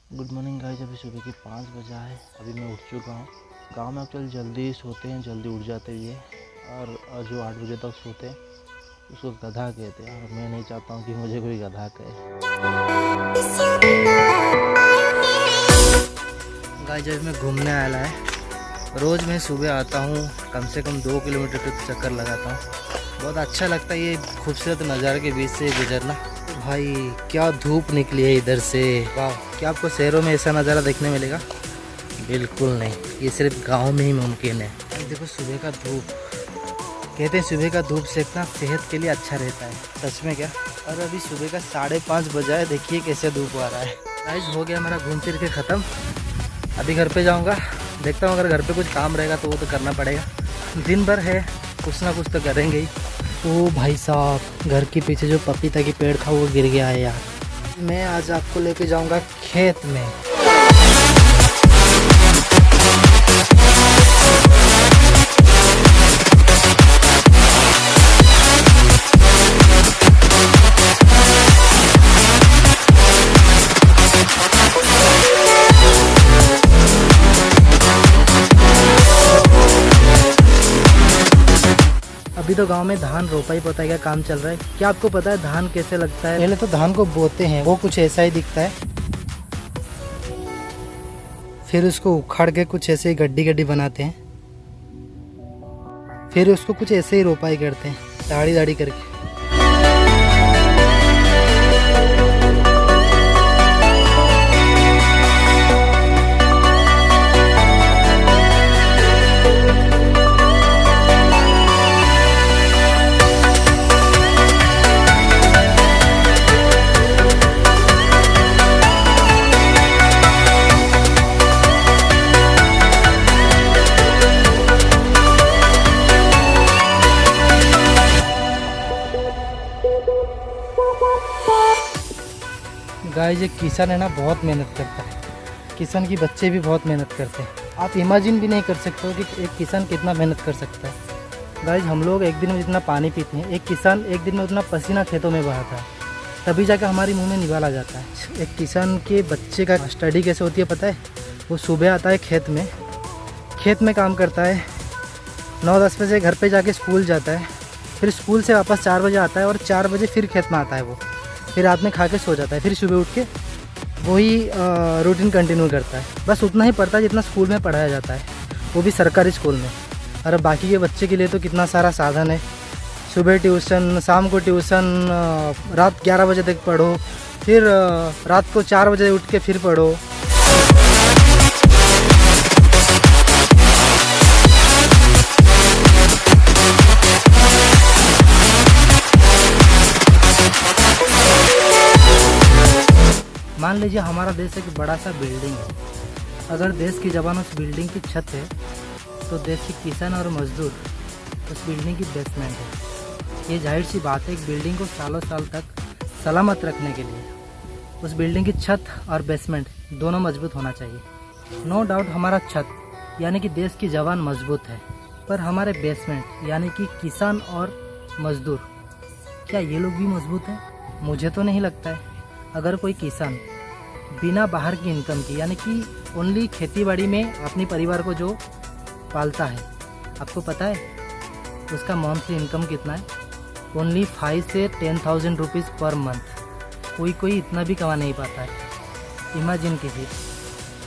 Good morning guys. अभी सुबह के 5 बजा है। अभी मैं उठ चुका हूँ। गांव में एक्चुअली जल्दी सोते हैं, जल्दी उठ जाते हैं ये। और जो 8 बजे तक सोते हैं उसको गधा कहते हैं, और मैं नहीं चाहता हूँ कि मुझे कोई गधा कहे। गाइस जब मैं घूमने आया है, रोज़ मैं सुबह आता हूँ, कम से कम 2 किलोमीटर तक चक्कर लगाता हूँ। बहुत अच्छा लगता है ये खूबसूरत नज़ारे के बीच से गुजरना। भाई क्या धूप निकली है इधर से, वाह। क्या आपको शहरों में ऐसा नज़ारा देखने मिलेगा? बिल्कुल नहीं, ये सिर्फ गांव में ही मुमकिन है। देखो सुबह का धूप, कहते हैं सुबह का धूप सेकना सेहत के लिए अच्छा रहता है। सच में क्या? और अभी सुबह का 5:30 बजा है, देखिए कैसे धूप आ रहा है। गाइस हो गया मेरा घूम फिर के ख़त्म। अभी घर पे जाऊँगा, देखता हूँ अगर घर पे कुछ काम रहेगा तो वो तो करना पड़ेगा। दिन भर है, कुछ ना कुछ तो करेंगे ही। ओ भाई साहब, घर के पीछे जो पपीता की पेड़ था वो गिर गया है यार। मैं आज आपको लेके जाऊंगा खेत में। अभी तो गांव में धान रोपाई पोताई का काम चल रहा है। क्या आपको पता है धान कैसे लगता है? पहले तो धान को बोते हैं, वो कुछ ऐसा ही दिखता है। फिर उसको उखाड़ के कुछ ऐसे ही गड्डी गड्डी बनाते हैं। फिर उसको कुछ ऐसे ही रोपाई करते हैं, दाढ़ी दाढ़ी करके। गाइस ये किसान है ना, बहुत मेहनत करता है। किसान के बच्चे भी बहुत मेहनत करते हैं। आप इमेजिन भी नहीं कर सकते हो कि एक किसान कितना मेहनत कर सकता है। गाइस हम लोग एक दिन में जितना पानी पीते हैं, एक किसान एक दिन में उतना पसीना खेतों में बहाता है, तभी जाकर हमारी मुंह में निवाला जाता है। एक किसान के बच्चे का स्टडी कैसे होती है पता है? वो सुबह आता है खेत में काम करता है, 9-10 बजे घर पे जाके स्कूल जाता है, फिर स्कूल से वापस 4 बजे आता है और 4 बजे फिर खेत में आता है। वो फिर रात में खा के सो जाता है, फिर सुबह उठ के वही रूटीन कंटिन्यू करता है। बस उतना ही पढ़ता है जितना स्कूल में पढ़ाया जाता है, वो भी सरकारी स्कूल में। और बाकी के बच्चे के लिए तो कितना सारा साधन है। सुबह ट्यूशन, शाम को ट्यूशन, रात 11 बजे तक पढ़ो, फिर रात को 4 बजे उठ के फिर पढ़ो। मान लीजिए हमारा देश एक बड़ा सा बिल्डिंग है। अगर देश की जवान उस बिल्डिंग की छत है, तो देश के किसान और मजदूर उस बिल्डिंग की बेसमेंट है। ये जाहिर सी बात है, एक बिल्डिंग को सालों साल तक सलामत रखने के लिए उस बिल्डिंग की छत और बेसमेंट दोनों मजबूत होना चाहिए। नो डाउट हमारा छत यानी कि देश की जवान मजबूत है, पर हमारे बेसमेंट यानी कि किसान और मजदूर, क्या ये लोग भी मजबूत हैं? मुझे तो नहीं लगता है। अगर कोई किसान बिना बाहर की इनकम की यानी कि ओनली खेतीबाड़ी में अपनी परिवार को जो पालता है, आपको पता है उसका मंथली इनकम कितना है? ओनली 5 से 10,000 रुपीज़ पर मंथ। कोई इतना भी कमा नहीं पाता है। इमेजिन कीजिए,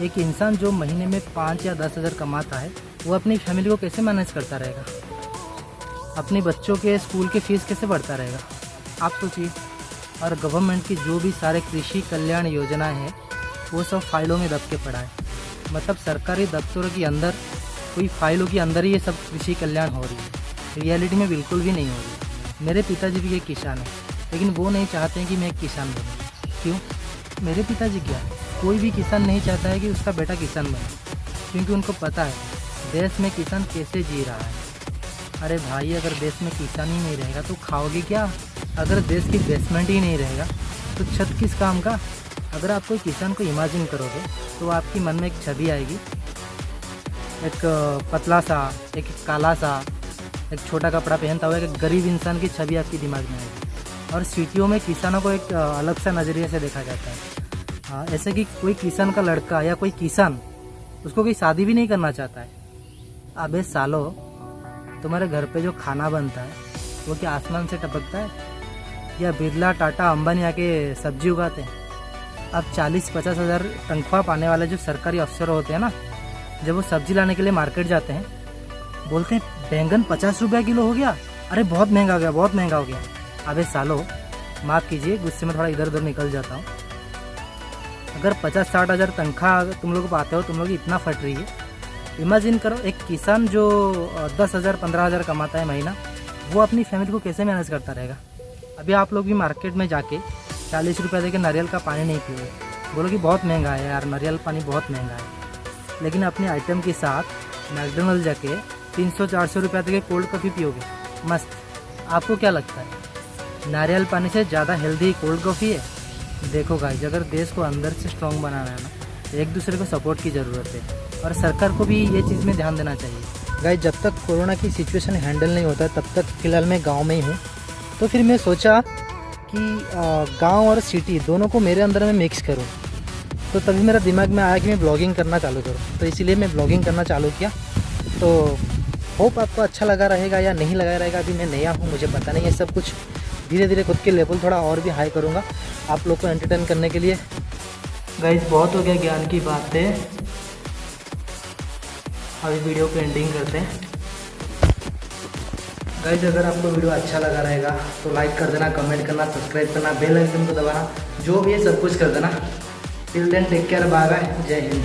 एक इंसान जो महीने में 5 या 10 हज़ार कमाता है, वो अपनी फैमिली को कैसे मैनेज करता रहेगा? अपने बच्चों के स्कूल की फ़ीस कैसे भरता रहेगा? आप सोचिए। और गवर्नमेंट की जो भी सारे कृषि कल्याण योजनाएं हैं, वो सब फाइलों में दब के पड़ा है। मतलब सरकारी दफ्तरों के अंदर कोई फाइलों के अंदर ही ये सब कृषि कल्याण हो रही है, रियलिटी में बिल्कुल भी नहीं हो रही। मेरे पिताजी भी एक किसान हैं, लेकिन वो नहीं चाहते हैं कि मैं एक किसान बनूँ। क्यों? मेरे पिताजी क्या, कोई भी किसान नहीं चाहता है कि उसका बेटा किसान बने, क्योंकि उनको पता है देश में किसान कैसे जी रहा है। अरे भाई, अगर देश में किसान ही नहीं रहेगा तो खाओगे क्या? अगर देश की बेसमेंट ही नहीं रहेगा तो छत किस काम का? अगर आप कोई किसान को इमेजिन करोगे तो आपकी मन में एक छवि आएगी, एक पतला सा, एक काला सा, एक छोटा कपड़ा पहनता हुआ एक गरीब इंसान की छवि आपके दिमाग में आएगी। और सिटियों में किसानों को एक अलग सा नज़रिए से देखा जाता है। हाँ, ऐसे कि कोई किसान का लड़का या कोई किसान उसको कोई शादी भी नहीं करना चाहता है। अबे सालो, तुम्हारे घर पे जो खाना बनता है वो क्या आसमान से टपकता है या बिरला टाटा अंबानी आके सब्जी उगाते हैं? अब 40-50 हज़ार तनख्वाह पाने वाले जो सरकारी अफसर होते हैं ना, जब वो सब्जी लाने के लिए मार्केट जाते हैं बोलते हैं बैंगन 50 रुपये किलो हो गया, अरे बहुत महंगा हो गया, बहुत महंगा हो गया। अबे सालो, माफ़ कीजिए, गुस्से में थोड़ा इधर उधर निकल जाता हूँ। अगर 50-60 हज़ार तनख्वाह तुम लोग पाते हो, तुम लोग इतना फट रही है, इमेजिन करो एक किसान जो 10,000 15,000 कमाता है महीना, वो अपनी फैमिली को कैसे मैनेज करता रहेगा। अभी आप लोग भी मार्केट में जाके 40 रुपये दे के नारियल का पानी नहीं पियोगे, बोलो कि बहुत महंगा है यार, नारियल पानी बहुत महंगा है। लेकिन अपने आइटम के साथ मैकडोनल्ड जाके 300-400 रुपये दे के कोल्ड कॉफ़ी पियोगे, मस्त। आपको क्या लगता है नारियल पानी से ज़्यादा हेल्दी कोल्ड कॉफ़ी है? देखो गाइस, अगर देश को अंदर से स्ट्रॉन्ग बनाना है ना, तो एक दूसरे को सपोर्ट की ज़रूरत है और सरकार को भी ये चीज़ में ध्यान देना चाहिए। गाइस, जब तक कोरोना की सिचुएशन हैंडल नहीं होता तब तक फ़िलहाल मैं गांव में ही हूँ। तो फिर मैं सोचा कि गांव और सिटी दोनों को मेरे अंदर में मिक्स करूँ। तो तभी मेरा दिमाग में आया कि मैं ब्लॉगिंग करना चालू करूँ, तो इसीलिए मैं ब्लॉगिंग करना चालू किया। तो होप आपको अच्छा लगा रहेगा या नहीं लगा रहेगा, अभी मैं नया हूँ, मुझे पता नहीं है सब कुछ। धीरे धीरे खुद के लेवल थोड़ा और भी हाई करूँगा आप लोग को एंटरटेन करने के लिए। गाइस, बहुत हो गया ज्ञान की बातें, अभी वीडियो को एंडिंग करते हैं। गाइस, अगर आपको वीडियो अच्छा लगा रहेगा तो लाइक कर देना, कमेंट करना, सब्सक्राइब करना, बेल आइकन को दबाना, जो भी है सब कुछ कर देना। Till then take care, bye bye, जय हिंद।